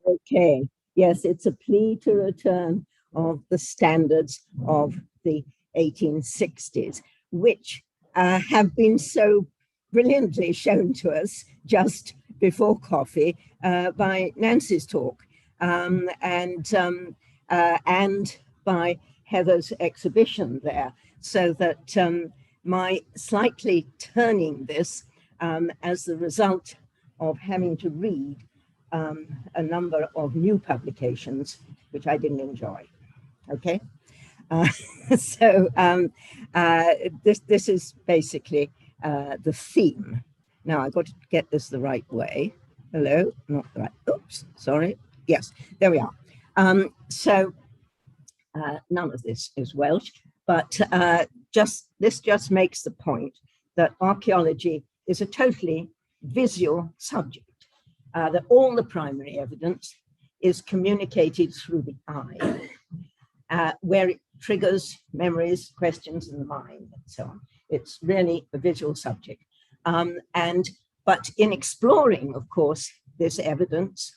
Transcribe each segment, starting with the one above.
Okay, yes, it's a plea to return of the standards of the 1860s, which have been so brilliantly shown to us just before coffee by Nancy's talk and by Heather's exhibition there, so that my slightly turning this as the result of having to read a number of new publications, which I didn't enjoy. Okay, this is basically the theme. Now I've got to get this the right way. Hello, not the right. Oops, sorry. Yes, there we are. None of this is Welsh, but this just makes the point that archaeology is a totally visual subject. That all the primary evidence is communicated through the eye, where it triggers memories, questions in the mind, and so on. It's really a visual subject. But in exploring, of course, this evidence,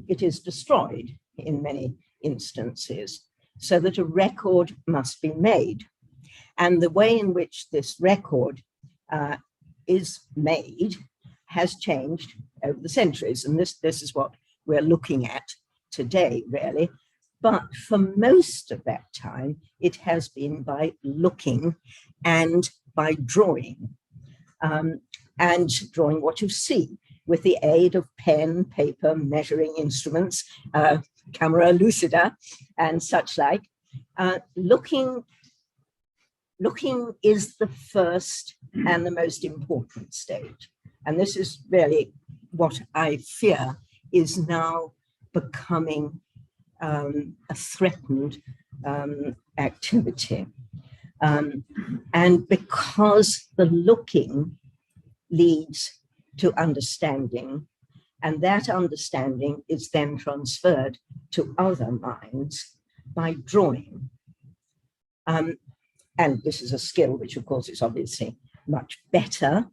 it is destroyed in many instances, so that a record must be made. And the way in which this record is made has changed over the centuries. And this is what we're looking at today, really. But for most of that time, it has been by looking and by drawing, and drawing what you see with the aid of pen, paper, measuring instruments, camera lucida, and such like. Looking is the first and the most important stage. And this is really what I fear is now becoming a threatened activity. And because the looking leads to understanding, and that understanding is then transferred to other minds by drawing. And this is a skill which, of course, is obviously much better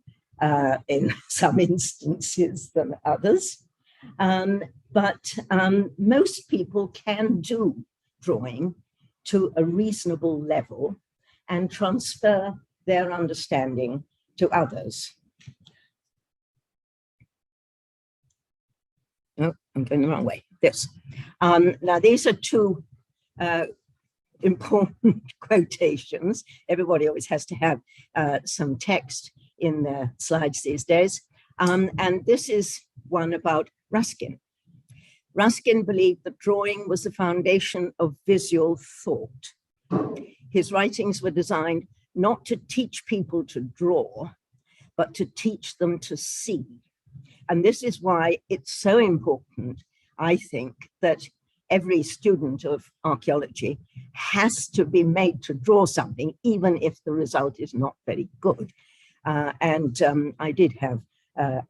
in some instances than others. But most people can do drawing to a reasonable level and transfer their understanding to others. Oh, I'm going the wrong way. This. Now, these are two important quotations. Everybody always has to have some text in their slides these days. And this is one about Ruskin. Ruskin believed that drawing was the foundation of visual thought. His writings were designed not to teach people to draw, but to teach them to see. And this is why it's so important, I think, that every student of archaeology has to be made to draw something, even if the result is not very good. I did have a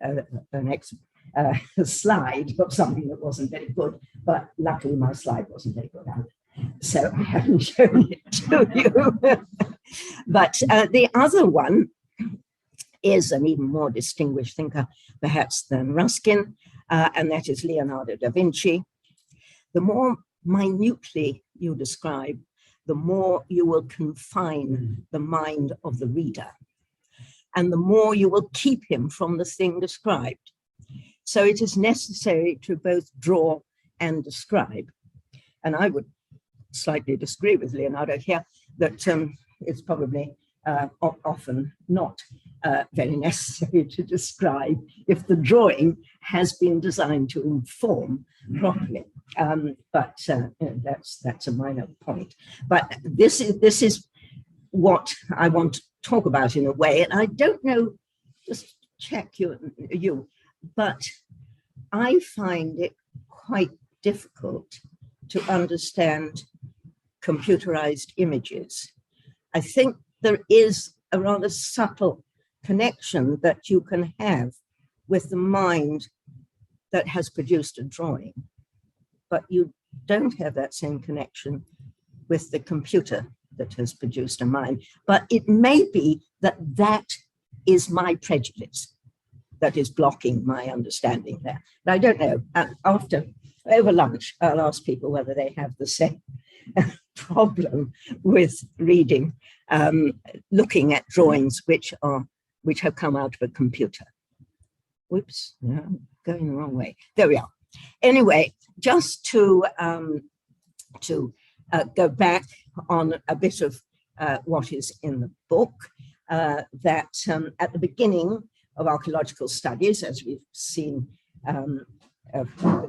slide of something that wasn't very good, but luckily my slide wasn't very good either. So I haven't shown it to you. But the other one is an even more distinguished thinker, perhaps, than Ruskin, and that is Leonardo da Vinci. The more minutely you describe, the more you will confine the mind of the reader, and the more you will keep him from the thing described. So it is necessary to both draw and describe. And I would slightly disagree with Leonardo here, that it's probably often not very necessary to describe if the drawing has been designed to inform properly. But that's a minor point. But this is what I want to talk about in a way. And I don't know, just check you, but I find it quite difficult to understand computerized images. I think there is a rather subtle connection that you can have with the mind that has produced a drawing, but you don't have that same connection with the computer that has produced a mind. But it may be that that is my prejudice. that is blocking my understanding there. But I don't know. Over lunch, I'll ask people whether they have the same problem with reading, looking at drawings which have come out of a computer. Whoops, no, I'm going the wrong way. There we are. Anyway, just to go back on a bit of what is in the book, that at the beginning of archaeological studies, as we've seen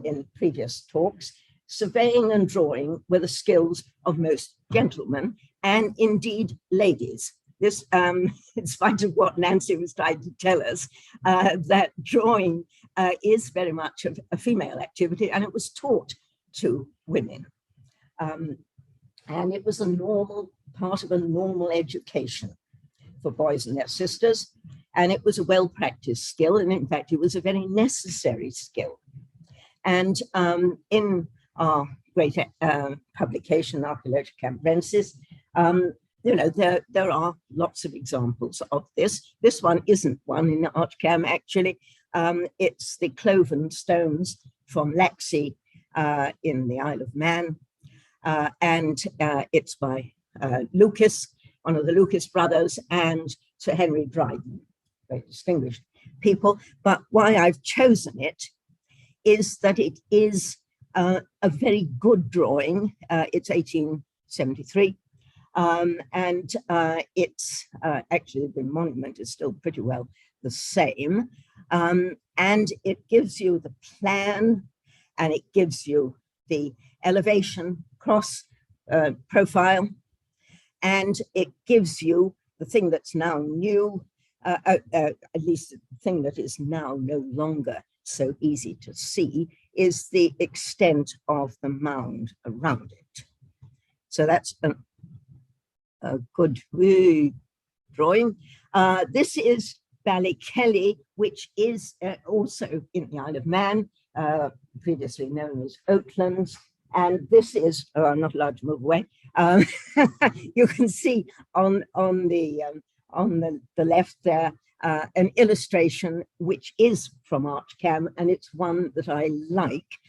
in previous talks, surveying and drawing were the skills of most gentlemen and indeed ladies. This, in spite of what Nancy was trying to tell us, that drawing is very much a female activity, and it was taught to women. And it was a normal part of a normal education for boys and their sisters, and it was a well-practiced skill, and in fact, it was a very necessary skill. And in our great publication, Archaeological, you know, there are lots of examples of this. This one isn't one in Archcam, actually. It's the cloven stones from Laxey in the Isle of Man. And it's by Lucas, one of the Lucas brothers, and Sir Henry Dryden, very distinguished people. But why I've chosen it is that it is a very good drawing. It's 1873. And it's actually, the monument is still pretty well the same. And it gives you the plan, and it gives you the elevation cross profile, and it gives you the thing that's now new, at least the thing that is now no longer so easy to see, is the extent of the mound around it. So that's a good drawing. This is Ballykelly, which is also in the Isle of Man, previously known as Oatlands. And this is, oh, I'm not allowed to move away. You can see on the left there an illustration which is from Archcam, and it's one that I like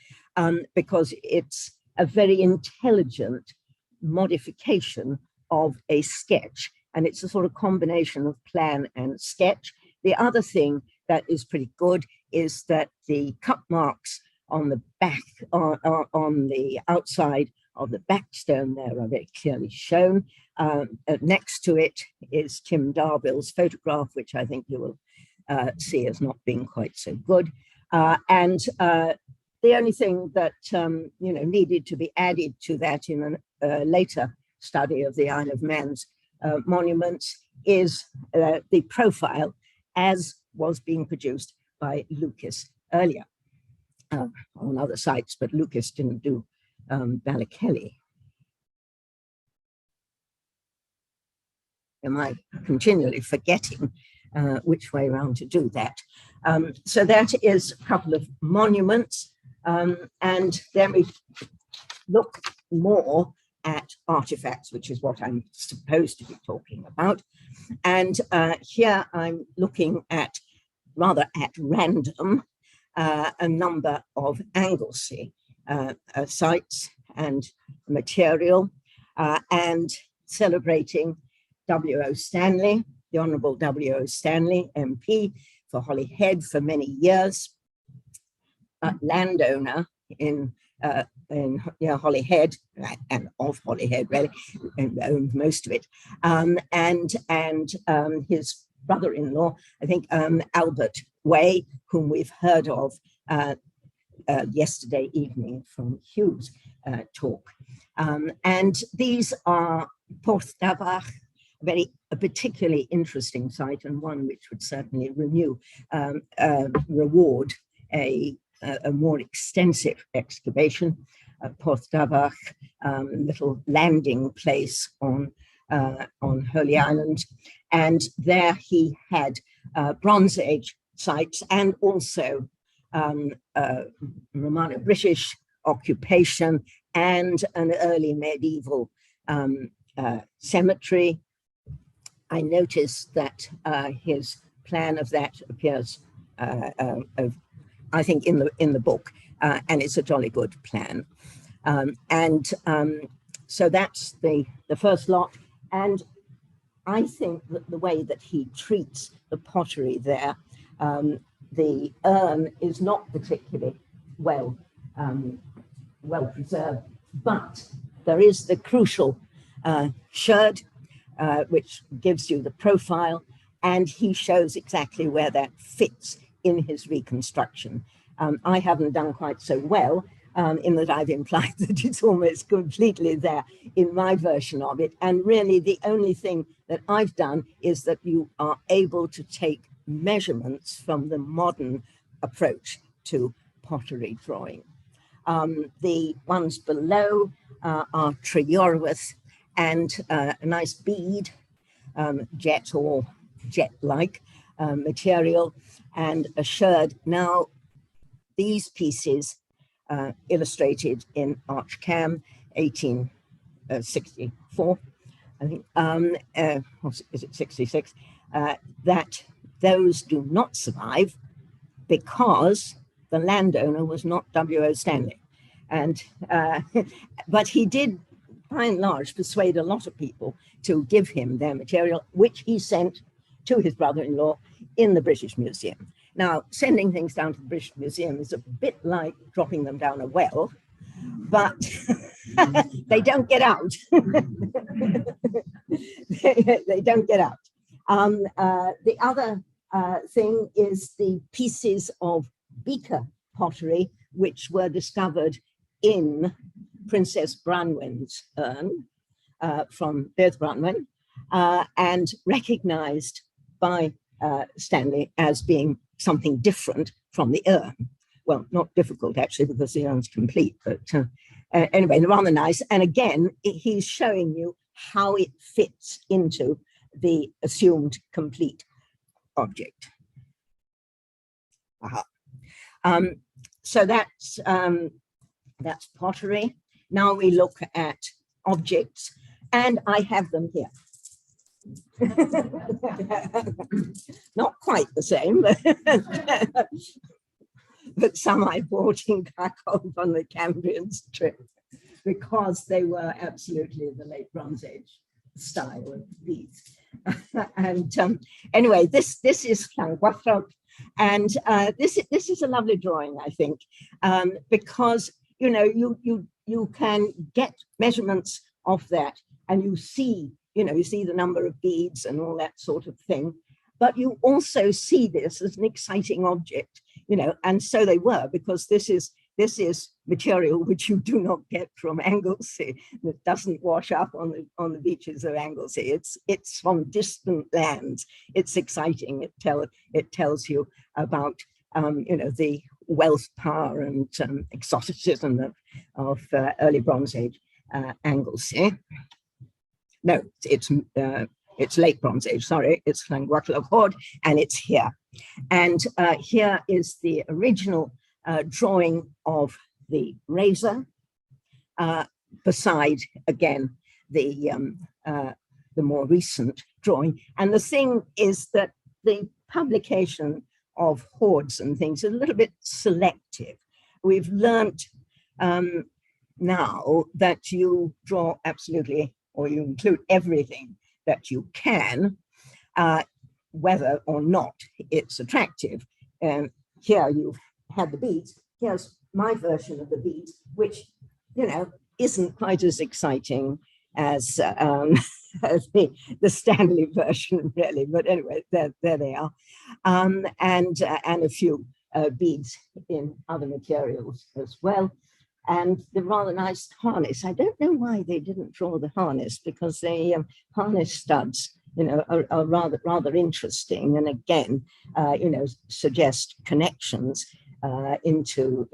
because it's a very intelligent modification of a sketch, and it's a sort of combination of plan and sketch. The other thing that is pretty good is that the cut marks on the back, on the outside of the backstone there are very clearly shown. Next to it is Tim Darville's photograph, which I think you will see as not being quite so good. And the only thing that needed to be added to that in a later study of the Isle of Man's monuments is the profile as was being produced by Lucas earlier on other sites, but Lucas didn't do Ballykelly. Am I continually forgetting which way around to do that? So that is a couple of monuments, and then we look more at artifacts, which is what I'm supposed to be talking about. And here I'm looking at, rather at random, a number of Anglesey sites and material, and celebrating W.O. Stanley, the Honourable W.O. Stanley, MP for Holyhead for many years, landowner in Holyhead, and of Holyhead really, and owned most of it, and his brother-in-law, I think Albert Way, whom we've heard of yesterday evening from Hugh's talk. And these are Porthdavach, a particularly interesting site, and one which would certainly reward a more extensive excavation. Porthdavach, little landing place on Holy Island, and there he had Bronze Age sites and also Romano-British occupation and an early medieval cemetery. I noticed that his plan of that appears I think, in the book, and it's a jolly good plan. So that's the first lot, and I think that the way that he treats the pottery there, the urn is not particularly well preserved, but there is the crucial sherd, which gives you the profile, and he shows exactly where that fits in his reconstruction. I haven't done quite so well, in that I've implied that it's almost completely there in my version of it. And really the only thing that I've done is that you are able to take measurements from the modern approach to pottery drawing. The ones below are Treorwith and a nice bead, jet or jet-like material, and a sherd. Now, these pieces illustrated in Archcam 1864, I think, is it 66, that those do not survive because the landowner was not W.O. Stanley. And, but he did, by and large, persuade a lot of people to give him their material, which he sent to his brother-in-law in the British Museum. Now, sending things down to the British Museum is a bit like dropping them down a well, but they don't get out. They don't get out. The other thing is the pieces of Beaker pottery, which were discovered in Princess Branwen's urn from Beth Branwen, and recognized by Stanley as being something different from the urn. Well, not difficult actually, because the urn's complete, but anyway, rather nice. And again, he's showing you how it fits into the assumed complete object. So that's pottery. Now we look at objects, and I have them here. Not quite the same, but some I bought in Krakow on the Cambrian's trip, because they were absolutely the late Bronze Age style of these. And anyway, this is Llangwathrog, and this is a lovely drawing, I think, because you know you can get measurements of that, and you see the number of beads and all that sort of thing, but you also see this as an exciting object, and so they were, because this is material which you do not get from Anglesey. It doesn't wash up on the beaches of Anglesey. It's from distant lands. It's exciting. It tells you about the wealth, power, and exoticism of early Bronze Age Anglesey. No, it's late Bronze Age. Sorry, it's Llangwathrog, and it's here. And here is the original drawing of the razor, beside again the more recent drawing. And the thing is that the publication of hoards and things is a little bit selective. We've learnt now that you draw absolutely, or you include everything that you can, whether or not it's attractive. And here you've had the beads. Here's my version of the beads, which isn't quite as exciting as, as the Stanley version, really. But anyway, there they are, and a few beads in other materials as well. And the rather nice harness. I don't know why they didn't draw the harness, because the harness studs, are rather interesting, and again, suggest connections into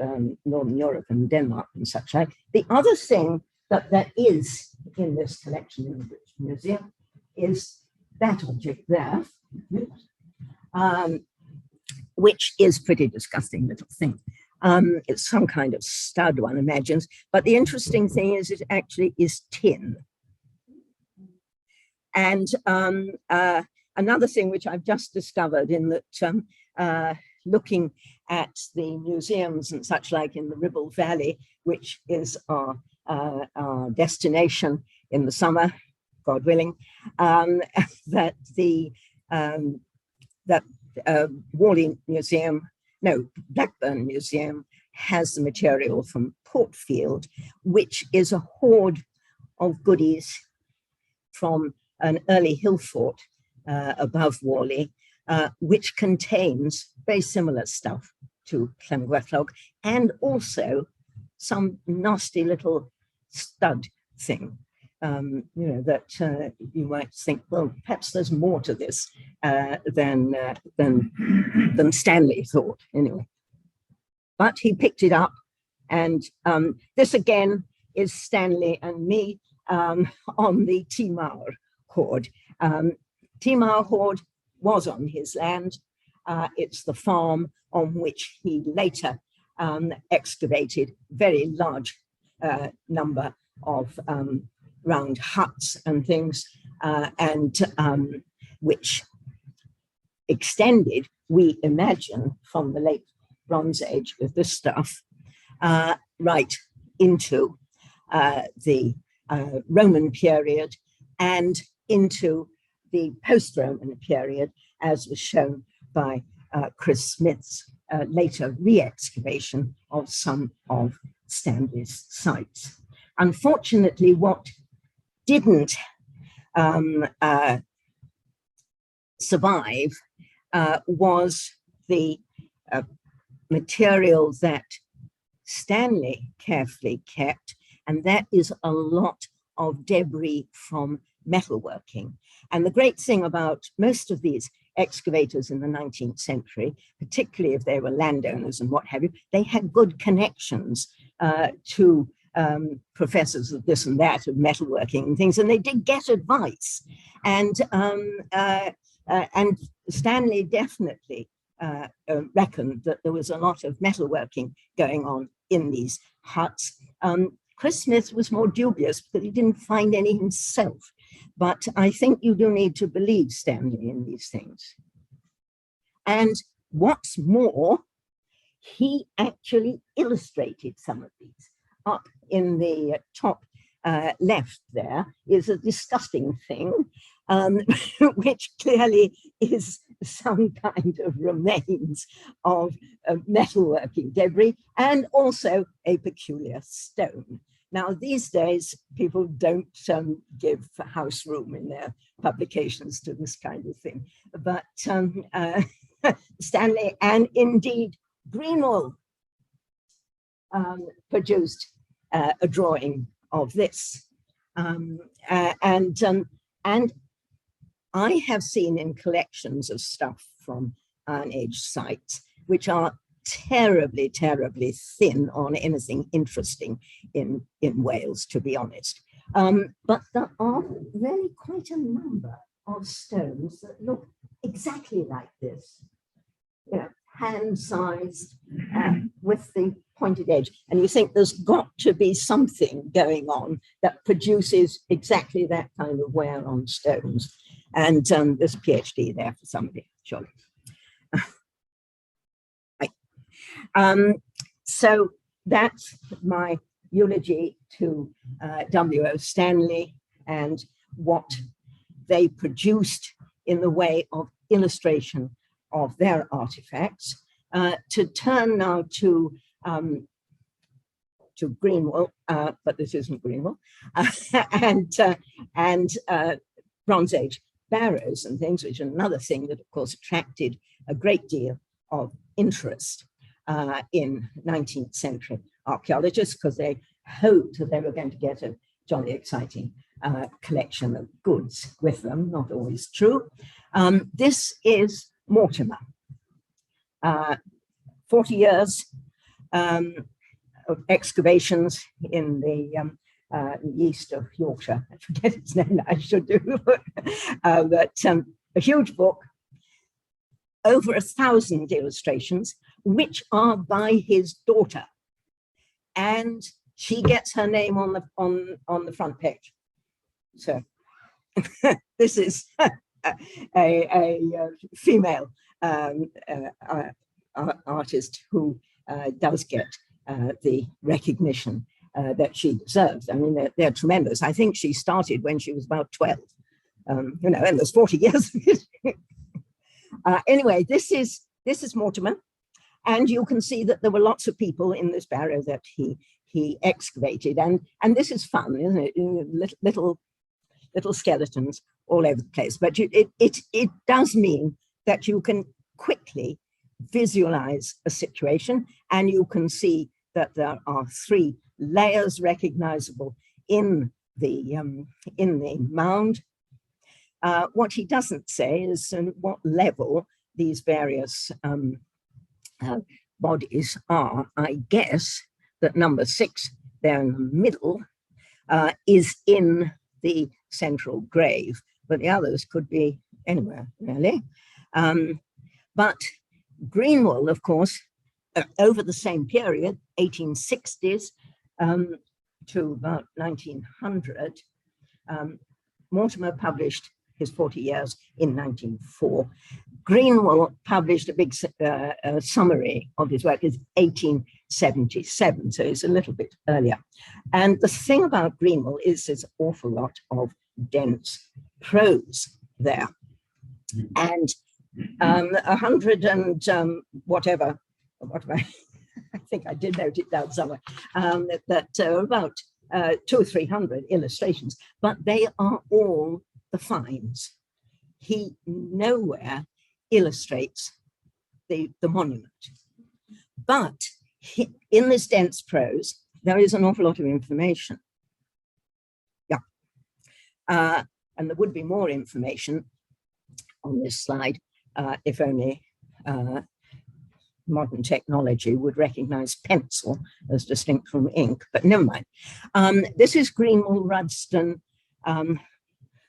Northern Europe and Denmark and such like. The other thing that is in this collection in the British Museum is that object there, which is pretty disgusting little thing. It's some kind of stud, one imagines, but the interesting thing is it actually is tin. And another thing which I've just discovered, in that looking at the museums and such like in the Ribble Valley, which is our destination in the summer, God willing, that the Worley Museum, no, Blackburn Museum has the material from Portfield, which is a hoard of goodies from an early hill fort above Worley, which contains very similar stuff to Llanguedlog, and also some nasty little stud thing, that you might think, well, perhaps there's more to this than Stanley thought, anyway. But he picked it up, and this again is Stanley and me on the Timar hoard. Timar hoard was on his land. It's the farm on which he later excavated very large number of round huts and things, and which extended, we imagine, from the late Bronze Age with this stuff, right into the Roman period and into the post-Roman period, as was shown by Chris Smith's later re-excavation of some of Stanley's sites. Unfortunately, what didn't survive was the material that Stanley carefully kept, and that is a lot of debris from metalworking. And the great thing about most of these excavators in the 19th century, particularly if they were landowners and what have you, they had good connections to professors of this and that, of metalworking and things, and they did get advice. And Stanley definitely reckoned that there was a lot of metalworking going on in these huts. Chris Smith was more dubious because he didn't find any himself. But I think you do need to believe Stanley in these things. And what's more, he actually illustrated some of these. Up in the top left there is a disgusting thing, which clearly is some kind of remains of metalworking debris, and also a peculiar stone. Now, these days, people don't give house room in their publications to this kind of thing. But Stanley, and indeed Greenwell, produced a drawing of this. And I have seen in collections of stuff from Iron Age sites, which are terribly, terribly thin on anything interesting in Wales, to be honest. But there are really quite a number of stones that look exactly like this, hand-sized with the pointed edge. And you think there's got to be something going on that produces exactly that kind of wear on stones. And there's a PhD there for somebody, surely. So that's my eulogy to W.O. Stanley and what they produced in the way of illustration of their artifacts. To turn now to Greenwell, but this isn't Greenwell, and Bronze Age barrows and things, which is another thing that, of course, attracted a great deal of interest in 19th century archaeologists, because they hoped that they were going to get a jolly exciting collection of goods with them. Not always true. This is Mortimer. 40 years of excavations in the east of Yorkshire. I forget its name, I should do. But a huge book, over 1,000 illustrations, which are by his daughter. And she gets her name on the front page. So this is a female artist who does get the recognition that she deserves. I mean, they're tremendous. I think she started when she was about 12, and there's 40 years. Anyway, this is Mortimer, and you can see that there were lots of people in this barrow that he excavated, and this is fun, isn't it? Little skeletons all over the place, but it does mean that you can quickly visualize a situation, and you can see that there are 3 layers recognizable in the mound. What he doesn't say is what level these various bodies are. I guess that number 6 there in the middle is in the central grave, but the others could be anywhere, really. But Greenwell, of course, over the same period, 1860s to about 1900, Mortimer published his 40 years in 1904. Greenwell published a big summary of his work in 1877, so it's a little bit earlier. And the thing about Greenwell is there's an awful lot of dense prose there. And 100 and whatever, I think I did note it down somewhere, about 200 or 300 illustrations, but they are all the finds. He nowhere illustrates the monument. But in this dense prose, there is an awful lot of information. Yeah. And there would be more information on this slide if only modern technology would recognize pencil as distinct from ink, but never mind. This is Greenwell Rudston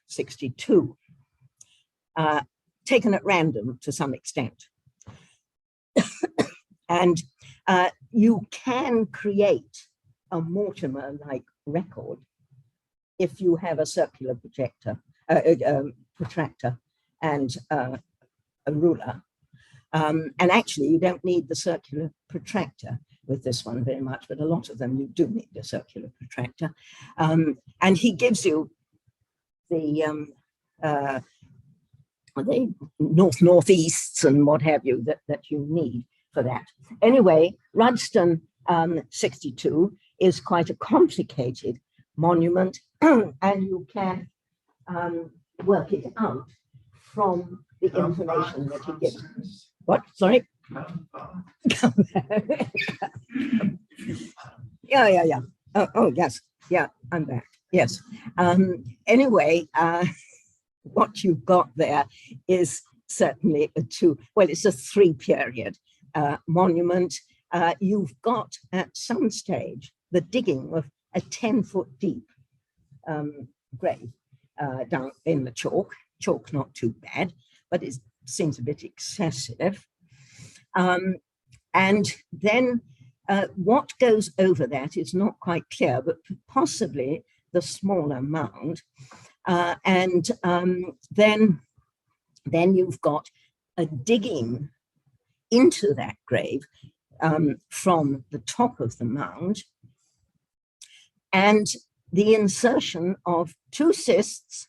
62, taken at random to some extent. And you can create a Mortimer-like record if you have a circular protractor and a ruler. And actually, you don't need the circular protractor with this one very much, but a lot of them you do need a circular protractor. And he gives you the northeasts and what have you that you need for that. Anyway, Rudston 62 is quite a complicated monument, and you can work it out from the information that he gives. What? Sorry? Yeah. Oh, yes. Yeah, I'm back. Yes. Anyway, what you've got there is certainly it's a 3-period monument. You've got at some stage the digging of a 10-foot deep grave down in the chalk. Chalk not too bad, but it seems a bit excessive. And then what goes over that is not quite clear, but possibly the smaller mound. And then you've got a digging into that grave from the top of the mound, and the insertion of 2 cysts,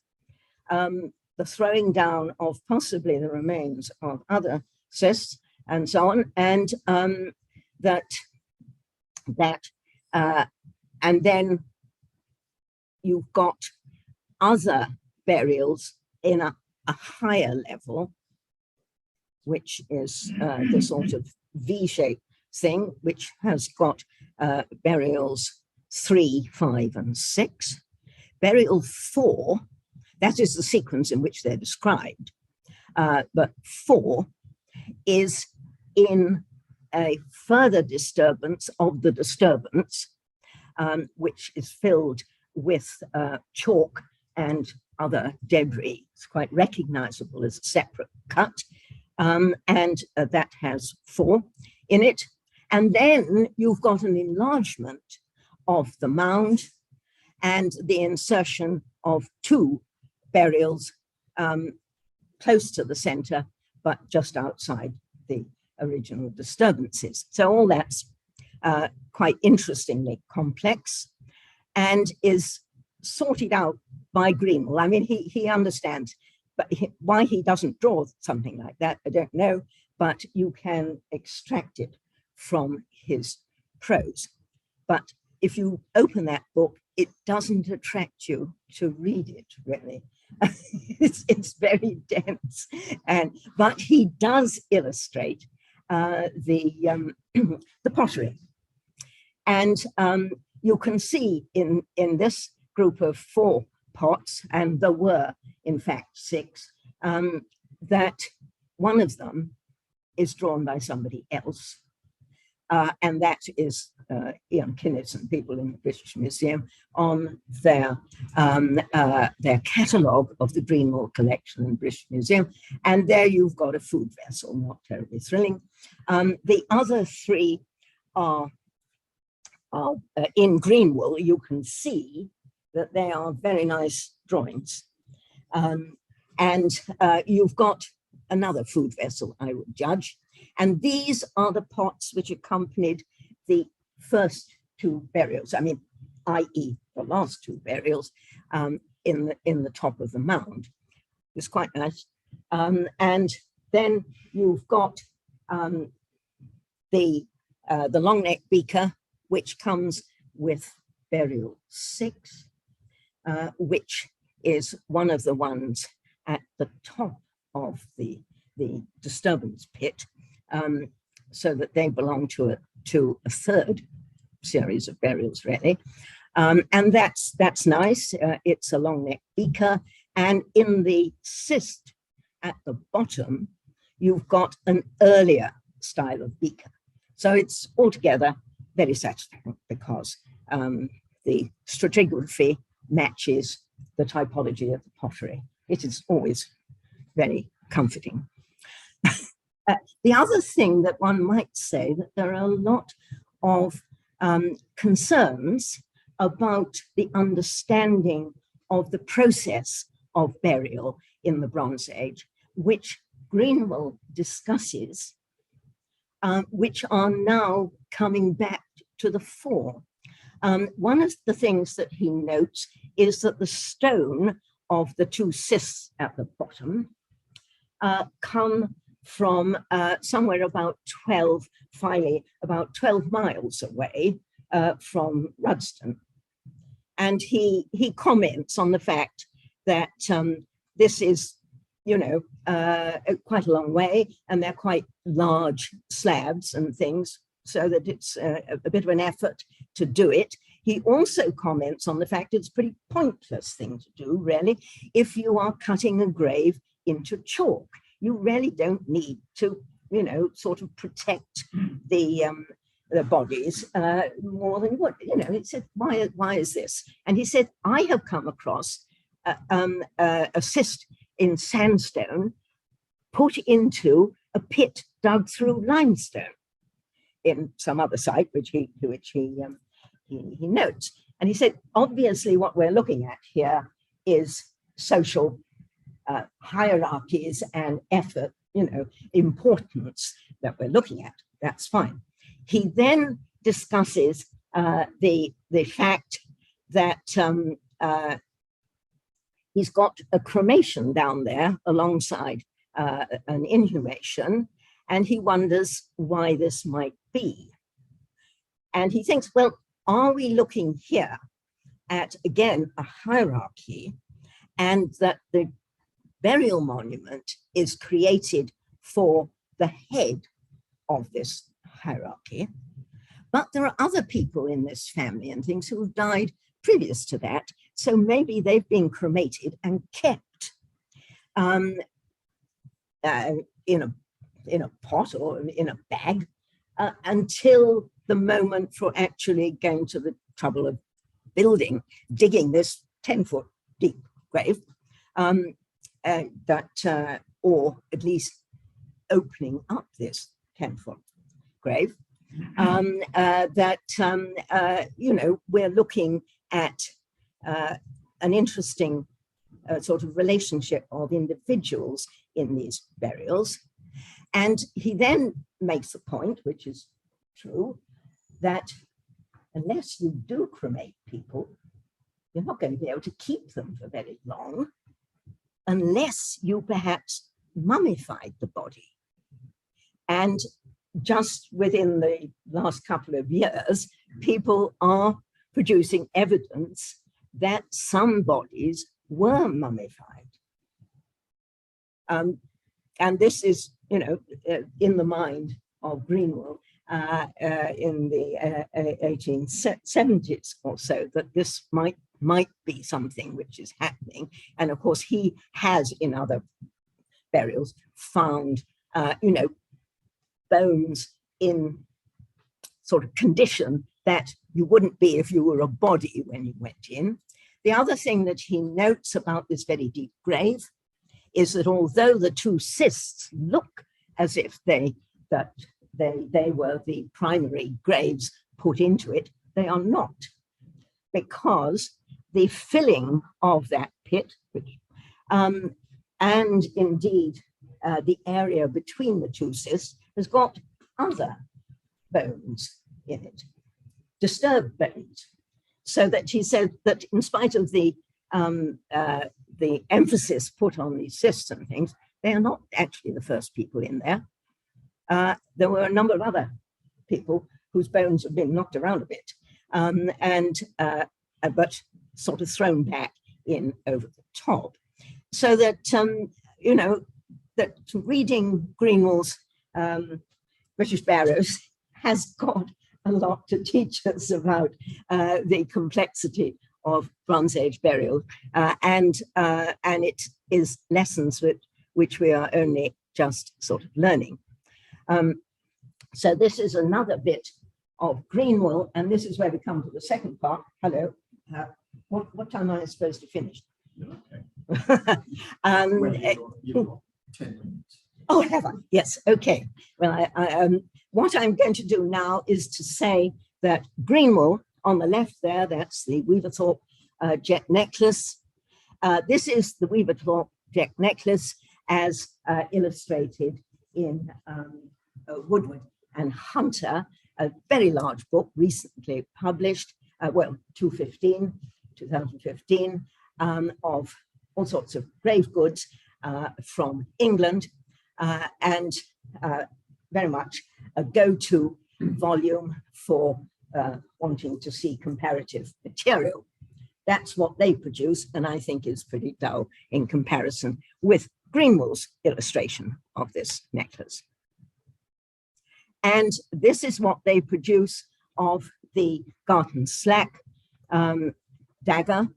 the throwing down of possibly the remains of other cysts, and so on, and and then you've got other burials in a higher level, which is the sort of V-shaped thing, which has got burials 3, 5, and 6. Burial 4, that is the sequence in which they're described, but 4 is in a further disturbance of the disturbance, which is filled with chalk and other debris. It's quite recognizable as a separate cut, and that has 4 in it. And then you've got an enlargement of the mound and the insertion of 2 burials close to the center, but just outside the original disturbances. So all that's quite interestingly complex and is sorted out by Greenwell. I mean, he understands, but why he doesn't draw something like that, I don't know, but you can extract it from his prose. But if you open that book, it doesn't attract you to read it, really. It's very dense, but he does illustrate the pottery. And you can see in this group of 4 pots, and there were, in fact, 6, that one of them is drawn by somebody else. And that is Ian Kinnis and people in the British Museum on their catalogue of the Greenwell collection in the British Museum. And there you've got a food vessel, not terribly thrilling. The other 3 are in Greenwell. You can see that they are very nice drawings. And you've got another food vessel, I would judge. And these are the pots which accompanied the first 2 burials, I mean, i.e. the last 2 burials in the top of the mound. It's quite nice. And then you've got the long neck beaker, which comes with burial 6, which is one of the ones at the top of the disturbance pit, so that they belong to a 3rd series of burials, really. And that's nice. It's a long neck beaker, and in the cyst at the bottom, you've got an earlier style of beaker. So it's altogether very satisfying because the stratigraphy matches the typology of the pottery. It is always very comforting. The other thing that one might say, that there are a lot of concerns about the understanding of the process of burial in the Bronze Age, which Greenwell discusses, which are now coming back to the fore. One of the things that he notes is that the stone of the 2 cysts at the bottom come from somewhere about 12 miles away from Rudston. And he comments on the fact that this is, you know, quite a long way, and they're quite large slabs and things, so that it's a bit of an effort to do it. He also comments on the fact it's a pretty pointless thing to do, really, if you are cutting a grave into chalk. You really don't need to, you know, sort of protect the bodies more than what, you know. He said, why is this? And he said, I have come across a cyst in sandstone put into a pit dug through limestone in some other site, which he notes. And he said, obviously what we're looking at here is social hierarchies and effort, you know, importance that we're looking at. That's fine. He then discusses the fact that he's got a cremation down there alongside an inhumation, and he wonders why this might be. And he thinks, well, are we looking here at, again, a hierarchy, and that the burial monument is created for the head of this hierarchy? But there are other people in this family and things who have died previous to that, so maybe they've been cremated and kept in a pot or in a bag until the moment for actually going to the trouble of digging this 10-foot deep grave, or at least opening up this 10-foot grave, you know, we're looking at an interesting sort of relationship of individuals in these burials. And he then makes the point, which is true, that unless you do cremate people, you're not going to be able to keep them for very long, unless you perhaps mummified the body. And just within the last couple of years, people are producing evidence that some bodies were mummified. And this is, you know, in the mind of Greenwell in the 1870s or so, that this might be something which is happening. And of course, he has in other burials found, you know, bones in sort of condition that you wouldn't be if you were a body when you went in. The other thing that he notes about this very deep grave is that although the two cysts look as if they were the primary graves put into it, they are not, because the filling of that pit, which, and indeed the area between the two cysts, has got other bones in it, disturbed bones. So that he said that in spite of the emphasis put on these cysts and things, they are not actually the first people in there. There were a number of other people whose bones have been knocked around a bit, but sort of thrown back in over the top. So that, you know, that reading Greenwell's British Barrows has got a lot to teach us about the complexity of Bronze Age burial, and it is lessons which we are only just sort of learning. So this is another bit of Greenwell, and this is where we come to the second part. Hello, what time am I supposed to finish? Okay. You've got 10 minutes. Oh, have I? Yes, okay. Well, what I'm going to do now is to say that Greenwell, on the left there, that's the Weavertv jet necklace. This is the Weavertv jet necklace as illustrated in Woodward and Hunter, a very large book recently published, well, 2015, of all sorts of grave goods from England, and very much a go-to volume for wanting to see comparative material. That's what they produce, and I think is pretty dull in comparison with Greenwell's illustration of this necklace. And this is what they produce of the Garton Slack dagger,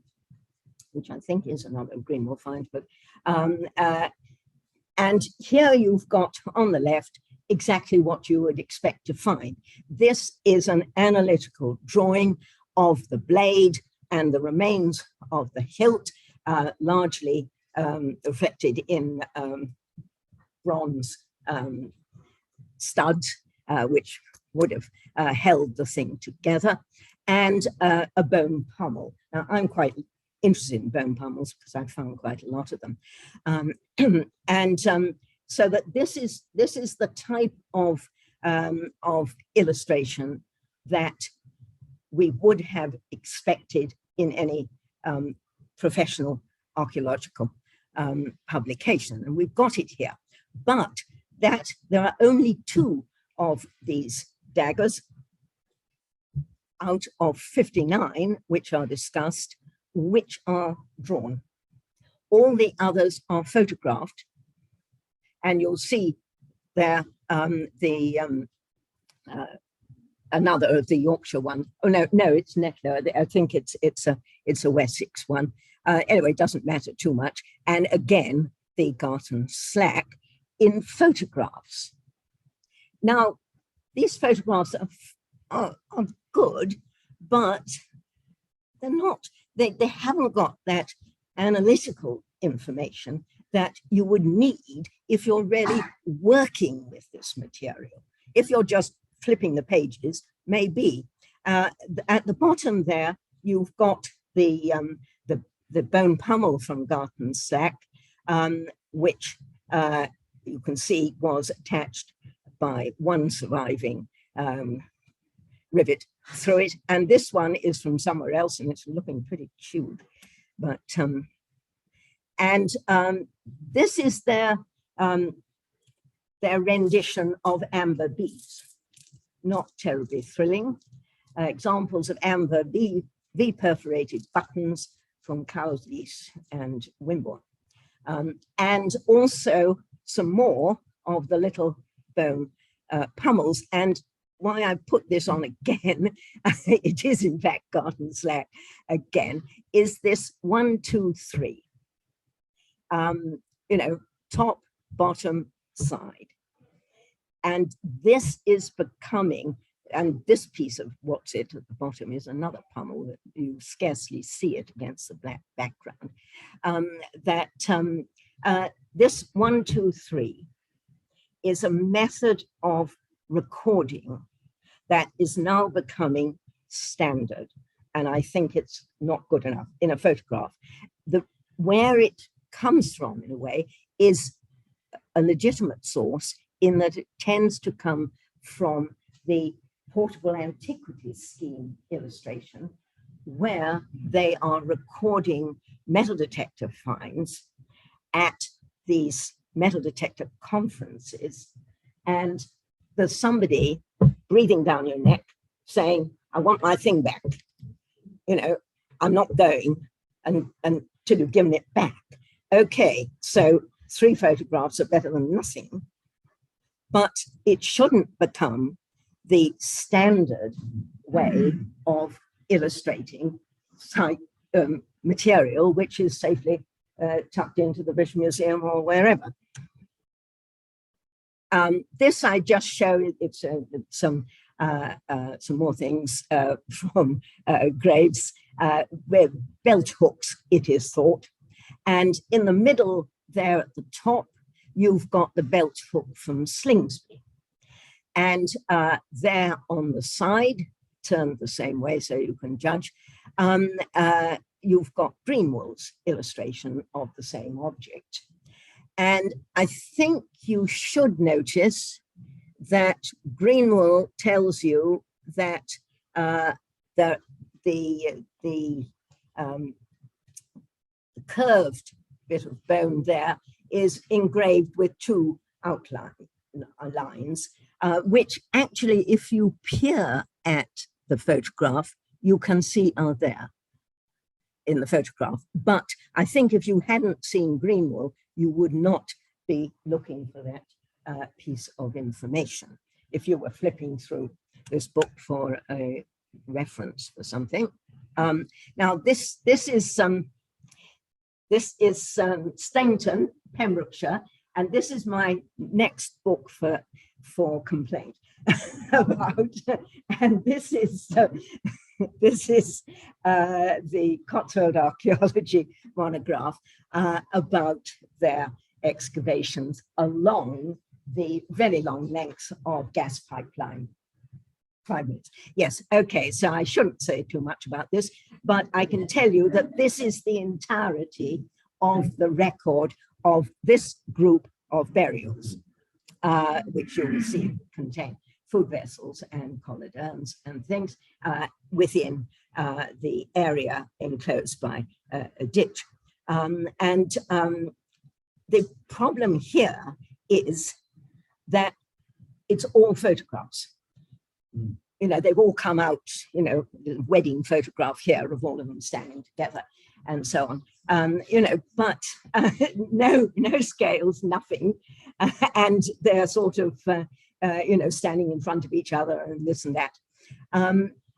which I think is another Greenwell find, but and here you've got on the left exactly what you would expect to find. This is an analytical drawing of the blade and the remains of the hilt, largely reflected in bronze studs, which would have held the thing together, and a bone pommel. Now, I'm quite interested in bone pommels because I've found quite a lot of them. So that this is the type of illustration that we would have expected in any professional archaeological publication, and we've got it here. But that there are only 2 of these daggers out of 59 which are discussed, which are drawn. All the others are photographed, and you'll see there another of the Yorkshire one. Oh no, it's Neckler. I think it's a Wessex one. Anyway, it doesn't matter too much. And again, the Garton Slack in photographs. Now, these photographs are good, but they're not. They haven't got that analytical information that you would need if you're really working with this material. If you're just flipping the pages, maybe. At the bottom there, you've got the bone pommel from Garton Slack, which you can see was attached by one surviving rivet through it. And this one is from somewhere else, and it's looking pretty cute. But this is their rendition of amber beads. Not terribly thrilling. Examples of amber V-perforated buttons from Cowley's and Wimborne. And also some more of the little bone pummels. And why I put this on again, it is in fact garden slack again, is this 1, 2, 3. You know, top, bottom, side. And this is becoming, and this piece of what's it at the bottom is another pummel that you scarcely see it against the black background. This 1, 2, 3 is a method of recording that is now becoming standard. And I think it's not good enough in a photograph. Where it comes from, in a way, is a legitimate source in that it tends to come from the Portable Antiquities Scheme illustration, where they are recording metal detector finds at these metal detector conferences, and there's somebody breathing down your neck saying, I want my thing back. You know, I'm not going until you've given it back. Okay, so 3 photographs are better than nothing, but it shouldn't become the standard way of illustrating material which is safely tucked into the British Museum or wherever. This I just show, it's some more things from graves with belt hooks, it is thought. And in the middle there at the top, you've got the belt hook from Slingsby. And there on the side, turned the same way so you can judge, you've got Greenwell's illustration of the same object. And I think you should notice that Greenwell tells you that the curved bit of bone there is engraved with 2 outline lines, which actually, if you peer at the photograph, you can see are there in the photograph. But I think if you hadn't seen Greenwell, you would not be looking for that piece of information if you were flipping through this book for a reference for something. Now this is Stainton, Pembrokeshire, and this is my next book for complaint about, and this is the Cotswold Archaeology monograph about their excavations along the very long lengths of gas pipeline. 5 minutes. Yes, okay, so I shouldn't say too much about this, but I can tell you that this is the entirety of the record of this group of burials, which you will see contain food vessels and collared urns and things within the area enclosed by a ditch. The problem here is that it's all photographs. You know, they've all come out, you know, wedding photograph here of all of them standing together and so on, you know, but no scales, nothing. And they're sort of, you know, standing in front of each other and this and that.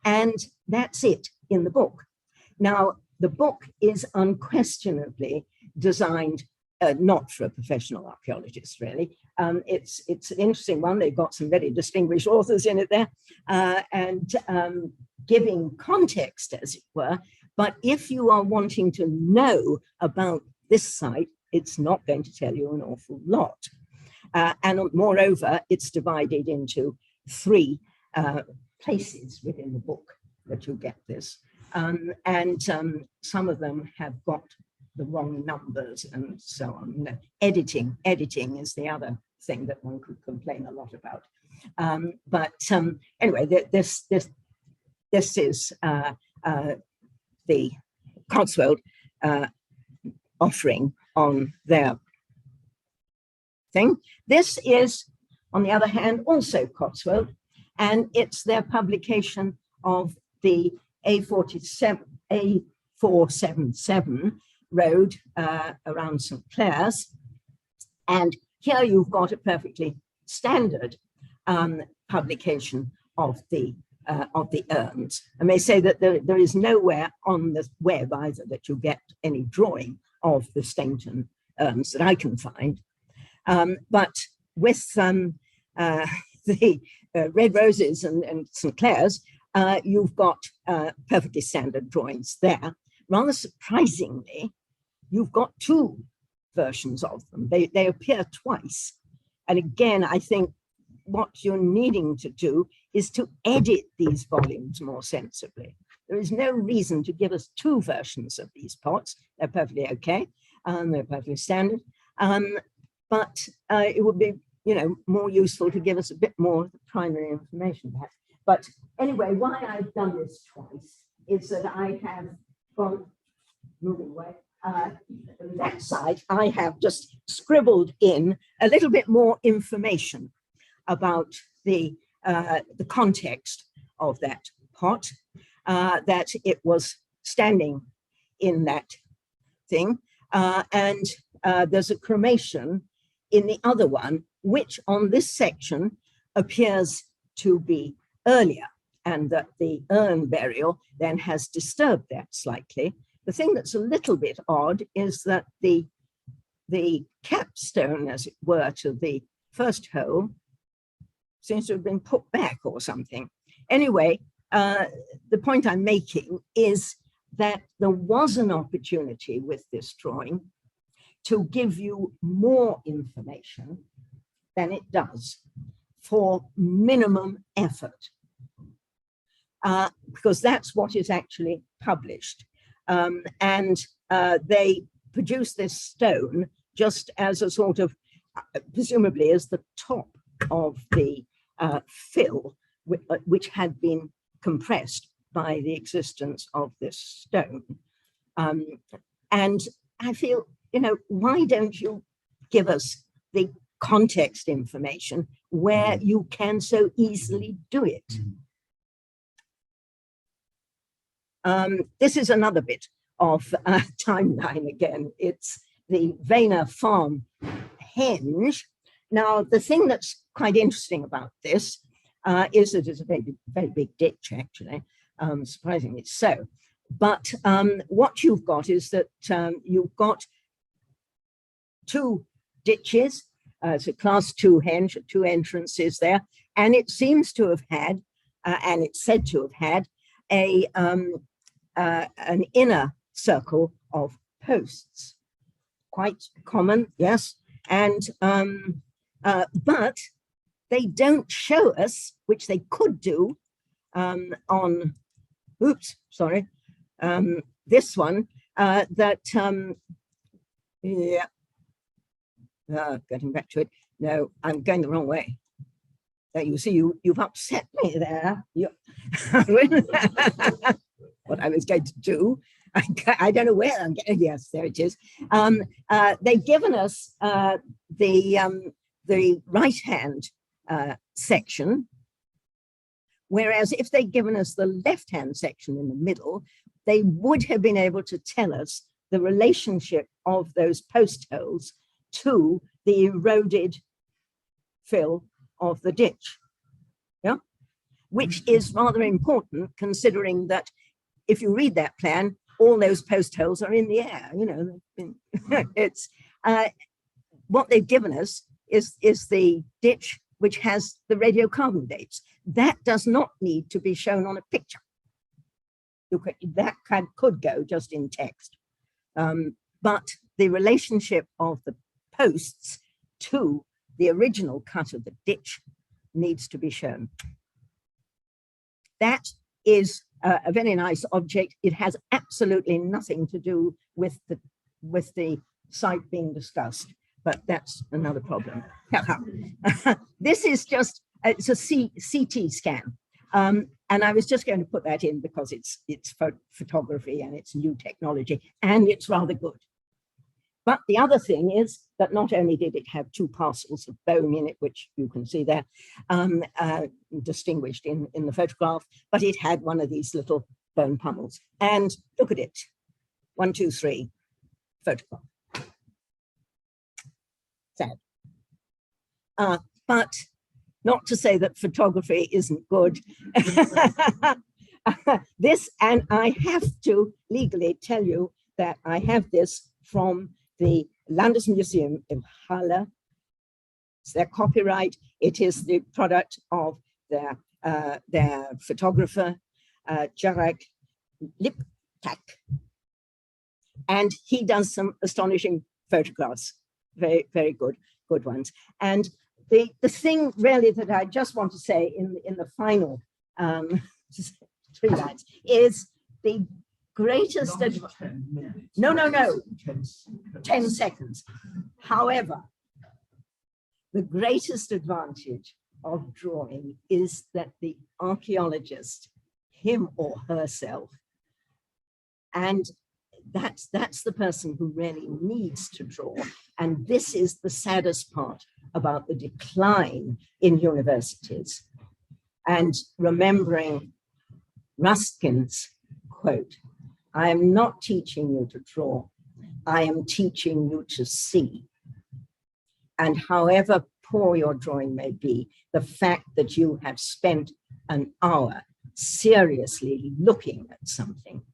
And that's it in the book. Now, the book is unquestionably designed not for a professional archaeologist, really. It's an interesting one. They've got some very distinguished authors in it there, and giving context, as it were. But if you are wanting to know about this site, it's not going to tell you an awful lot. And moreover, it's divided into 3 places within the book that you get this. Some of them have got the wrong numbers and so on. No, editing is the other thing that one could complain a lot about. Anyway, this is the Cotswold offering on their thing. This is, on the other hand, also Cotswold, and it's their publication of the A477 road around St. Clair's. And here you've got a perfectly standard publication of the urns. I may say that there is nowhere on the web either that you get any drawing of the Stainton urns that I can find. But with the Red Roses and St. Clair's, you've got perfectly standard drawings there. Rather surprisingly, you've got two versions of them. They appear twice. And again, I think what you're needing to do is to edit these volumes more sensibly. There is no reason to give us two versions of these pots. They're perfectly okay. They're perfectly standard. But it would be, more useful to give us a bit more primary information perhaps. But anyway, why I've done this twice is that I have gone, moving away, that side, I have just scribbled in a little bit more information about the context of that pot, that it was standing in that thing, and there's a cremation in the other one, which on this section appears to be earlier, and that the urn burial then has disturbed that slightly. The thing that's a little bit odd is that the capstone, as it were, to the first hole seems to have been put back or something. Anyway, the point I'm making is that there was an opportunity with this drawing to give you more information than it does for minimum effort, because that's what is actually published. They produce this stone just as a sort of, presumably as the top of the fill, which had been compressed by the existence of this stone. And I feel, why don't you give us the context information where you can so easily do it? This is another bit of timeline again. It's the Vayner Farm Hinge. Now, the thing that's quite interesting about this is that it's a very, very big ditch, actually, surprisingly so. But what you've got is that you've got two ditches. It's a class 2 henge, 2 entrances there, and it seems to have had, and it's said to have had, an inner circle of posts. Quite common, yes, and but they don't show us, which they could do on, oops, sorry, this one, that, yeah, getting back to it. No, I'm going the wrong way. You see, you've upset me there. What I was going to do, I don't know where I'm getting. Yes, there it is. They've given us the right-hand section, whereas if they'd given us the left-hand section in the middle, they would have been able to tell us the relationship of those post holes to the eroded fill of the ditch, yeah, which is rather important considering that if you read that plan, all those post holes are in the air. It's what they've given us is the ditch which has the radiocarbon dates. That does not need to be shown on a picture. That could go just in text, but the relationship of the posts to the original cut of the ditch needs to be shown. That is a very nice object. It has absolutely nothing to do with with the site being discussed, but that's another problem. This is just, it's a CT scan. And I was just going to put that in because it's photography and it's new technology and it's rather good. But the other thing is that not only did it have 2 parcels of bone in it, which you can see there, distinguished in the photograph, but it had one of these little bone pummels. And look at it, 1, 2, 3, photograph. Sad. But not to say that photography isn't good. This, and I have to legally tell you that I have this from the Landesmuseum in Halle. It's their copyright. It is the product of their photographer, Jarek Liptak. And he does some astonishing photographs, very, very good ones. And the thing really that I just want to say in the final 3 lines is the greatest, 10 seconds. However, the greatest advantage of drawing is that the archaeologist, him or herself, and that's the person who really needs to draw. And this is the saddest part about the decline in universities. And remembering Ruskin's quote, "I am not teaching you to draw, I am teaching you to see." And however poor your drawing may be, the fact that you have spent an hour seriously looking at something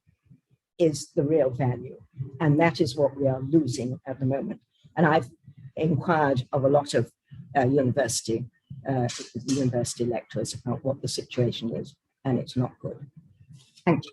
is the real value. And that is what we are losing at the moment. And I've inquired of a lot of university lecturers about what the situation is, and it's not good. Thank you.